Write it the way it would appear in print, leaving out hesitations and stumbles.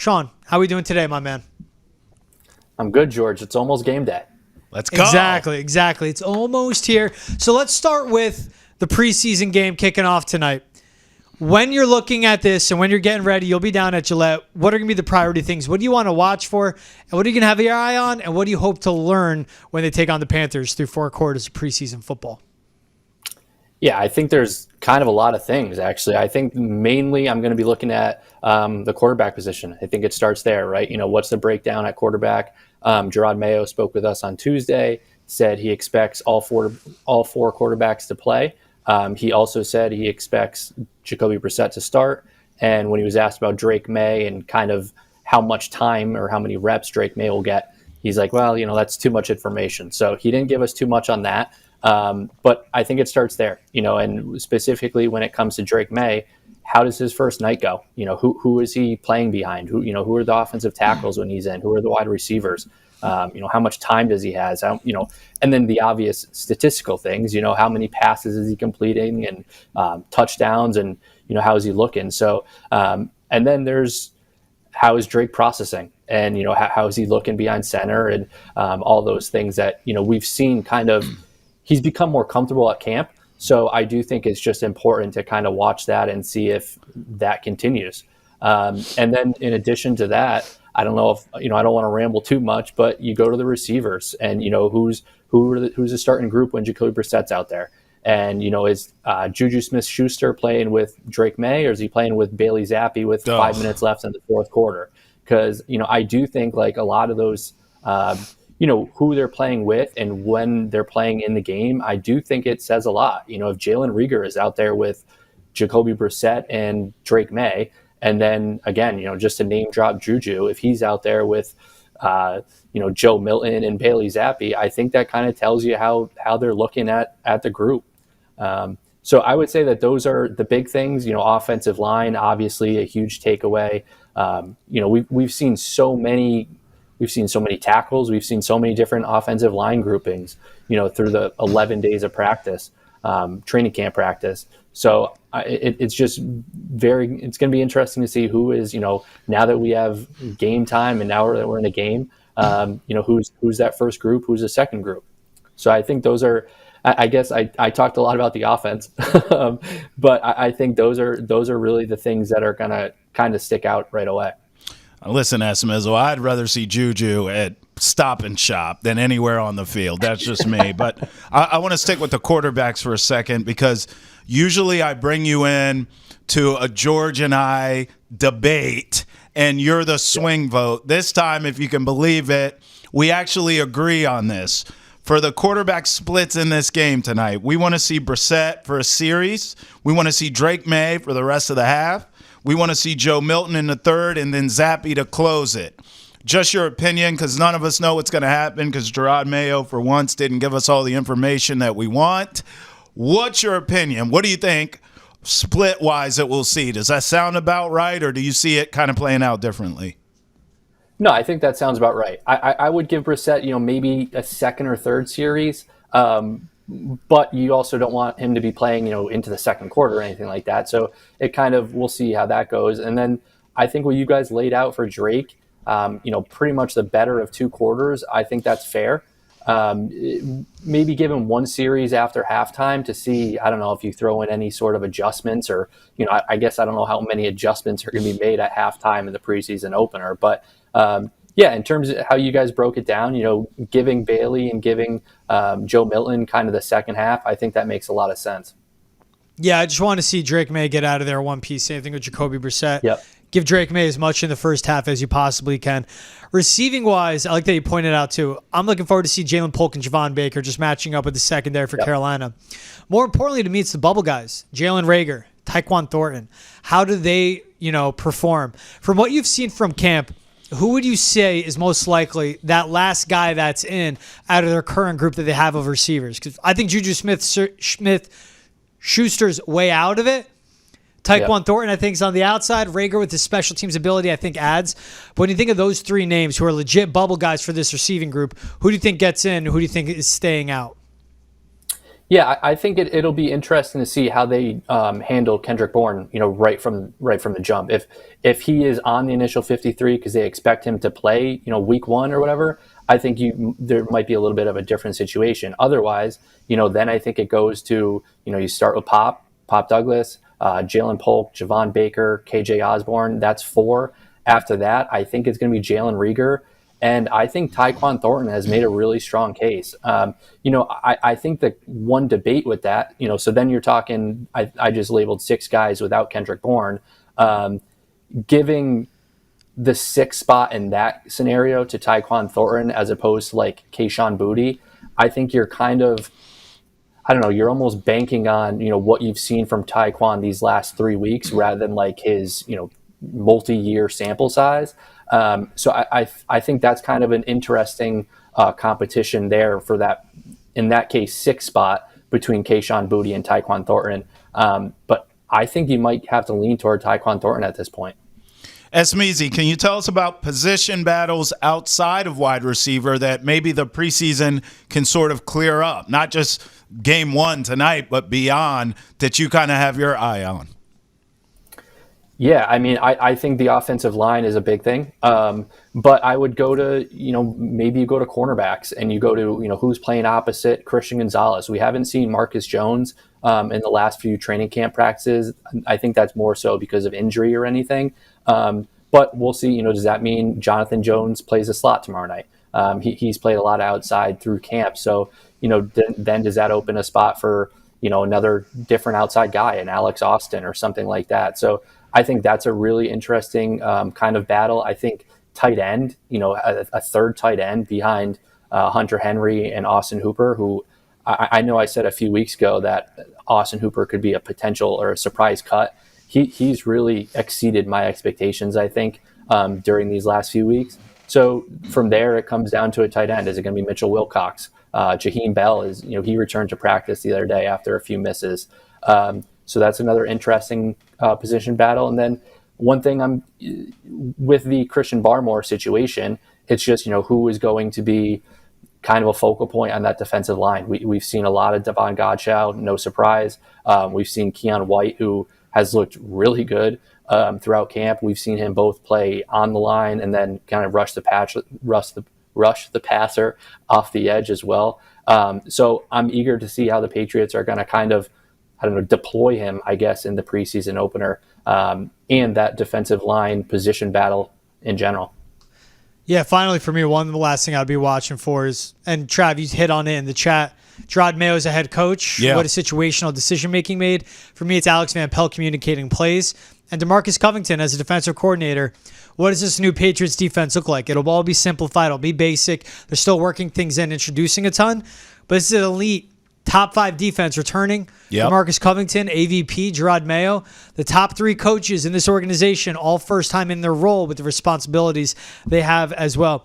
Sean, how are we doing today, my man? I'm good, George. It's almost game day. Let's go. Exactly. It's almost here. So let's start with the preseason game kicking off tonight. When you're looking at this and when you're getting ready, you'll be down at Gillette. What are going to be the priority things? What do you want to watch for? And what are you going to have your eye on? And what do you hope to learn when they take on the Panthers through 4 quarters of preseason football? Yeah, I think there's kind of a lot of things, actually. I think mainly I'm going to be looking at the quarterback position. I think it starts there, right? What's the breakdown at quarterback? Gerard Mayo spoke with us on Tuesday, said he expects all four quarterbacks to play. He also said he expects Jacoby Brissett to start. And when he was asked about Drake Maye and kind of how much time or how many reps Drake Maye will get, he's like, well, that's too much information. So he didn't give us too much on that. But I think it starts there, and specifically when it comes to Drake Maye, how does his first night go? Who is he playing behind? Who are the offensive tackles when he's in? Who are the wide receivers? How much time does he has? And then the obvious statistical things, how many passes is he completing and touchdowns and, how is he looking? So, and then there's how is Drake processing and, how is he looking behind center and all those things that, we've seen kind of, he's become more comfortable at camp. So I do think it's just important to kind of watch that and see if that continues. And then in addition to that, I don't know if, I don't want to ramble too much, but you go to the receivers and, who's the starting group when Jacoby Brissett's out there? And, is Juju Smith-Schuster playing with Drake Maye or is he playing with Bailey Zappi with 5 minutes left in the fourth quarter? Because, I do think like a lot of those, who they're playing with and when they're playing in the game, I do think it says a lot. If Jalen Reagor is out there with Jacoby Brissett and Drake Maye, and then again, just to name drop Juju, if he's out there with, Joe Milton and Bailey Zappi, I think that kind of tells you how they're looking at the group. So I would say that those are the big things. Offensive line, obviously a huge takeaway. We've seen so many. We've seen so many tackles. We've seen so many different offensive line groupings, through the 11 days of practice, training camp practice. So it's just it's going to be interesting to see who is, now that we have game time and now that we're in a game, who's that first group, who's the second group. So I think those are, I guess I talked a lot about the offense, but I think those are really the things that are going to kind of stick out right away. Listen, Esmizo, I'd rather see Juju at Stop and Shop than anywhere on the field. That's just me. But I want to stick with the quarterbacks for a second because usually I bring you in to a George and I debate, and you're the swing vote. This time, if you can believe it, we actually agree on this. For the quarterback splits in this game tonight, we want to see Brissett for a series. We want to see Drake Maye for the rest of the half. We want to see Joe Milton in the third and then Zappi to close it. Just your opinion, because none of us know what's going to happen because Gerard Mayo, for once, didn't give us all the information that we want. What's your opinion? What do you think, split-wise, that we'll see? Does that sound about right, or do you see it kind of playing out differently? No, I think that sounds about right. I would give Brissett, maybe a second or third series. But you also don't want him to be playing, into the second quarter or anything like that. So it kind of, we'll see how that goes. And then I think what you guys laid out for Drake, pretty much the better of 2 quarters, I think that's fair. Maybe give him one series after halftime to see, I don't know if you throw in any sort of adjustments or, I guess I don't know how many adjustments are going to be made at halftime in the preseason opener. But yeah, in terms of how you guys broke it down, giving Bailey and giving Joe Milton kind of the second half, I think that makes a lot of sense. Yeah, I just want to see Drake Maye get out of there one piece. Same thing with Jacoby Brissett. Yep. Give Drake Maye as much in the first half as you possibly can. Receiving-wise, I like that you pointed out, too. I'm looking forward to see Jalen Polk and Javon Baker just matching up with the secondary for Carolina. More importantly to me, it's the bubble guys. Jalen Reagor, Tyquan Thornton. How do they, perform? From what you've seen from camp, who would you say is most likely that last guy that's in out of their current group that they have of receivers? Because I think Juju Smith-Schuster's way out of it. Tyquan Thornton, I think, is on the outside. Reagor with his special teams ability, I think, adds. But when you think of those 3 names who are legit bubble guys for this receiving group, who do you think gets in? Who do you think is staying out? Yeah, I think it'll be interesting to see how they handle Kendrick Bourne, right from the jump. If he is on the initial 53 because they expect him to play, week one or whatever, I think there might be a little bit of a different situation. Otherwise, then I think it goes to, you start with Pop Douglas, Jalen Polk, Javon Baker, KJ Osborne. That's 4. After that, I think it's going to be Jalen Rieger. And I think Tyquan Thornton has made a really strong case. I think that one debate with that, so then you're talking, I just labeled 6 guys without Kendrick Bourne, giving the 6th spot in that scenario to Tyquan Thornton as opposed to like Kayshon Boutte. I think you're kind of, I don't know, you're almost banking on, what you've seen from Tyquan these last 3 weeks rather than like his, multi-year sample size. So I think that's kind of an interesting competition there for that, in that case, 6th spot between Kayshon Boutte and Tyquan Thornton. But I think you might have to lean toward Tyquan Thornton at this point. Esmeezy, can you tell us about position battles outside of wide receiver that maybe the preseason can sort of clear up? Not just game 1 tonight, but beyond, that you kind of have your eye on. Yeah, I mean, I think the offensive line is a big thing. But I would go to, maybe you go to cornerbacks and you go to, who's playing opposite Christian Gonzalez. We haven't seen Marcus Jones in the last few training camp practices. I think that's more so because of injury or anything. But we'll see, does that mean Jonathan Jones plays a slot tomorrow night? He's played a lot of outside through camp. So, then does that open a spot for, another different outside guy, an Alex Austin or something like that? So I think that's a really interesting kind of battle. I think tight end, a third tight end behind Hunter Henry and Austin Hooper, who I know I said a few weeks ago that Austin Hooper could be a potential or a surprise cut. He's really exceeded my expectations, I think, during these last few weeks. So from there, it comes down to a tight end. Is it going to be Mitchell Wilcox? Jaheim Bell is, he returned to practice the other day after a few misses. So that's another interesting position battle. And then one thing with the Christian Barmore situation, it's just, who is going to be kind of a focal point on that defensive line. We've seen a lot of Devon Godchow, no surprise. We've seen Keon White, who has looked really good throughout camp. We've seen him both play on the line and then kind of rush the passer off the edge as well. So I'm eager to see how the Patriots are going to kind of, deploy him, I guess, in the preseason opener and that defensive line position battle in general. Yeah, finally for me, one of the last thing I'd be watching for is, and Trav, you hit on it in the chat, Gerard Mayo as a head coach. Yeah. What is situational decision-making made? For me, it's Alex Van Pelt communicating plays. And DeMarcus Covington as a defensive coordinator. What does this new Patriots defense look like? It'll all be simplified. It'll be basic. They're still working things in, introducing a ton. But this is an elite top 5 defense returning. Yep. DeMarcus Covington, AVP, Gerard Mayo. The top 3 coaches in this organization, all first time in their role with the responsibilities they have as well.